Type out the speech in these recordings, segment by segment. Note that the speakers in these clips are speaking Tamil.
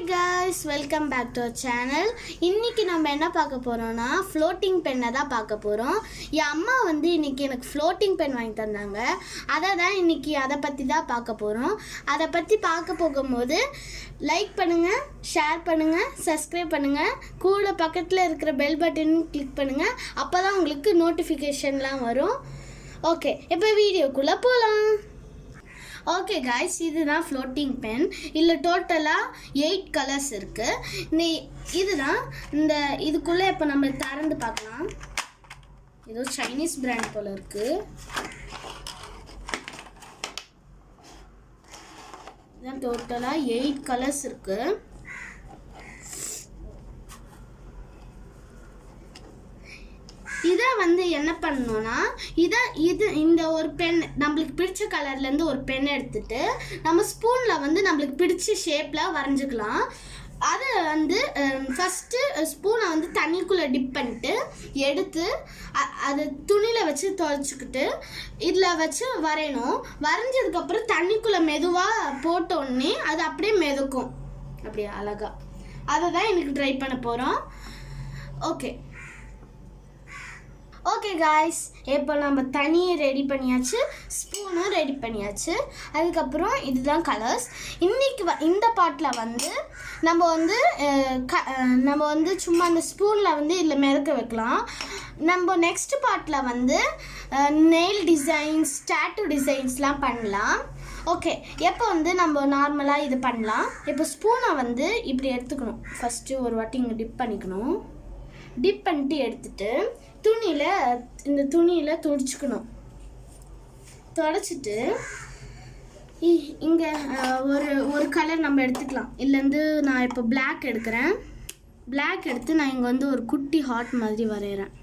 guys, welcome back to our channel. இன்னைக்கு நம்ம என்ன பார்க்க போறோம்னா floating pen தான் பார்க்க போறோம். என் அம்மா வந்து இன்னைக்கு எனக்கு floating pen வாங்கி தந்தாங்க. அதான் இன்னைக்கு அத பத்தி தான் பார்க்க போறோம். அத பத்தி பார்க்க போகும்போது லைக் பண்ணுங்க, ஷேர் பண்ணுங்க, subscribe பண்ணுங்க, கூட பக்கத்துல இருக்கிற bell button கிளிக் பண்ணுங்க. அப்பதான் உங்களுக்கு நோட்டிஃபிகேஷன்லாம் வரும். ஓகே, இப்போ வீடியோக்குள்ள போலாம். ஓகே காய்ஸ், இதுதான் ஃப்ளோட்டிங் பென். இதில் டோட்டலாக 8 கலர்ஸ் இருக்குது. இதுதான் இதுக்குள்ளே இப்போ நம்ம திறந்து பார்க்கலாம். ஏதோ சைனீஸ் பிராண்ட் போல் இருக்குது. இதுதான் டோட்டலாக 8 கலர்ஸ் இருக்குது. இதை வந்து என்ன பண்ணணும்னா இந்த ஒரு பென் நம்மளுக்கு பிடிச்ச கலர்லேருந்து ஒரு பென் எடுத்துட்டு நம்ம ஸ்பூனில் வந்து நம்மளுக்கு பிடிச்ச ஷேப்பில் வரைஞ்சிக்கலாம். அதை வந்து ஃபஸ்ட்டு ஸ்பூனை வந்து தண்ணிக்குள்ளே டிப் பண்ணிட்டு எடுத்து அது துணியில் வச்சு துவைச்சிக்கிட்டு இதில் வச்சு வரையணும். வரைஞ்சதுக்கப்புறம் தண்ணிக்குள்ளே மெதுவாக போட்டோடனே அது அப்படியே மெதுக்கும், அப்படியே அழகாக. அதை தான் எனக்கு ட்ரை பண்ண போகிறோம். ஓகே காய்ஸ், இப்போ நம்ம தண்ணியை ரெடி பண்ணியாச்சு, ஸ்பூனும் ரெடி பண்ணியாச்சு. அதுக்கப்புறம் இதுதான் கலர்ஸ். இன்றைக்கி இந்த பாட்டில் வந்து நம்ம வந்து சும்மா அந்த ஸ்பூனில் வந்து இதில் மிதக்க வைக்கலாம். நம்ம நெக்ஸ்ட் பாட்டில் வந்து நெயில் டிசைன்ஸ், டேட்டூ டிசைன்ஸ்லாம் பண்ணலாம். ஓகே, எப்போ வந்து நம்ம நார்மலாக இது பண்ணலாம். இப்போ ஸ்பூனை வந்து இப்படி எடுத்துக்கணும். ஃபஸ்ட்டு ஒரு வாட்டி இங்கே டிப் பண்ணிக்கணும். டிப் பண்ணிட்டு எடுத்துட்டு இந்த துணியில் துடைச்சிக்கணும். துடைச்சிட்டு இங்கே ஒரு கலர் நம்ம எடுத்துக்கலாம். இதுலேருந்து நான் இப்போ பிளாக் எடுக்கிறேன். பிளாக் எடுத்து நான் இங்கே வந்து ஒரு குட்டி ஹார்ட் மாதிரி வரைகிறேன்.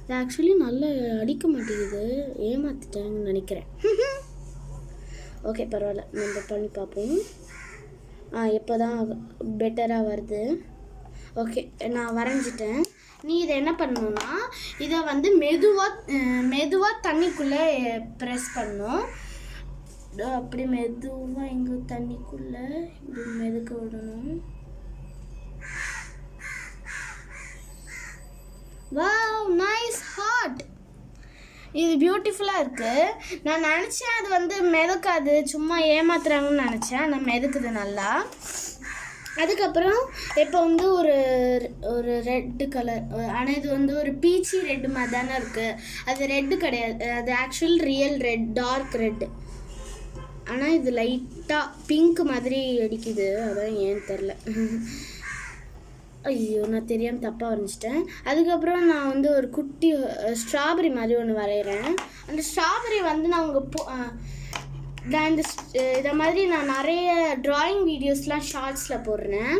இது ஆக்சுவலி நல்லா அடிக்க மாட்டேங்குது, ஏமாத்திட்டேன்னு நினைக்கிறேன். ஓகே, பரவாயில்ல, நம்ம பண்ணி பார்ப்போம். இப்போ தான் பெட்டராக வருது. ஓகே, நான் வரைஞ்சிட்டேன். நீ இதை என்ன பண்ணணும்னா இதை வந்து மெதுவாக தண்ணிக்குள்ளே ப்ரெஸ் பண்ணணும். அப்படி மெதுவாக இங்கே தண்ணிக்குள்ளே இப்படி மெதுக்க விடணும். Wow, nice heart. இது பியூட்டிஃபுல்லாக இருக்குது. நான் நினச்சேன் அது வந்து மெதுக்காது, சும்மா ஏமாத்துறாங்கன்னு நினச்சேன். ஆனால் மெதுக்குது நல்லா. அதுக்கப்புறம் இப்போ வந்து ஒரு ரெட்டு கலர், ஆனால் இது வந்து ஒரு பீச்சி ரெட்டு மாதிரி தானே இருக்குது. அது ரெட்டு கிடையாது, அது actual real red, dark red. ஆனால் இது லைட்டாக பிங்க் மாதிரி அடிக்குது, அதான் ஏன்னு தெரில. ஐயோ, நான் தெரியாமல் தப்பாக வரைஞ்சிட்டேன். அதுக்கப்புறம் நான் வந்து ஒரு குட்டி ஸ்ட்ராபெரி மாதிரி ஒன்று வரைகிறேன். அந்த ஸ்ட்ராபெரி வந்து நான் இதை மாதிரி நான் நிறைய ட்ராயிங் வீடியோஸ்லாம் ஷார்ட்ஸில் போடுறேன்.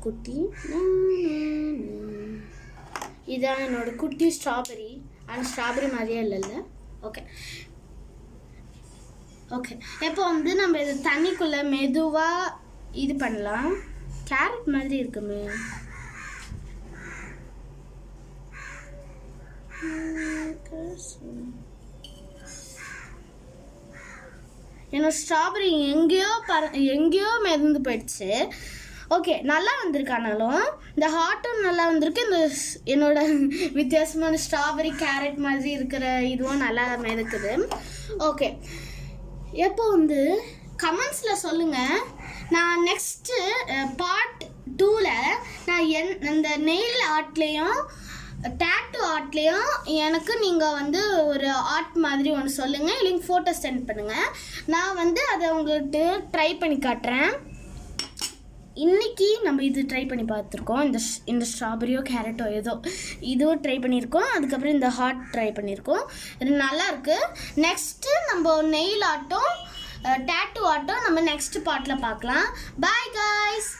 குட்டி இதான் என்னோடய குட்டி ஸ்ட்ராபெரி. அந்த ஸ்ட்ராபெரி மாதிரியே இல்லைல்ல. ஓகே, இப்போ வந்து நம்ம இது தண்ணிக்குள்ளே மெதுவாக இது பண்ணலாம். கேரட் மாதிரி இருக்குமே. என்னோட ஸ்ட்ராபெரி எங்கேயோ மிதந்து போயிடுச்சு. ஓகே, நல்லா வந்திருக்கானாலும் இந்த ஹார்ட்டும் நல்லா வந்திருக்கு. என்னோட வித்தியாசமான ஸ்ட்ராபெரி கேரட் மாதிரி இருக்கிற இதுவும் நல்லா மிதக்குது. ஓகே, எப்போ வந்து கமெண்ட்ஸில் சொல்லுங்கள். நான் நெக்ஸ்ட்டு பார்ட் 2ல் நான் இந்த நெயில் ஆர்ட்லேயும் டேட்டூ ஆர்ட்லேயும் எனக்கு நீங்கள் வந்து ஒரு ஆர்ட் மாதிரி ஒன்று சொல்லுங்கள், இல்லைங்க ஃபோட்டோ சென்ட் பண்ணுங்கள். நான் வந்து அதை உங்கள்கிட்ட ட்ரை பண்ணி காட்டுறேன். இன்றைக்கி நம்ம இது ட்ரை பண்ணி பார்த்துருக்கோம். இந்த ஸ்ட்ராபெரியோ கேரட்டோ ஏதோ இதுவும் ட்ரை பண்ணியிருக்கோம். அதுக்கப்புறம் இந்த ஹார்ட் ட்ரை பண்ணியிருக்கோம். இது நல்லாயிருக்கு. நெக்ஸ்ட்டு நம்ம நெயில் ஆர்ட்டும் டேட்டூ ஆர்ட்டும் நம்ம நெக்ஸ்ட் பார்ட்டில் பார்க்கலாம். Bye guys.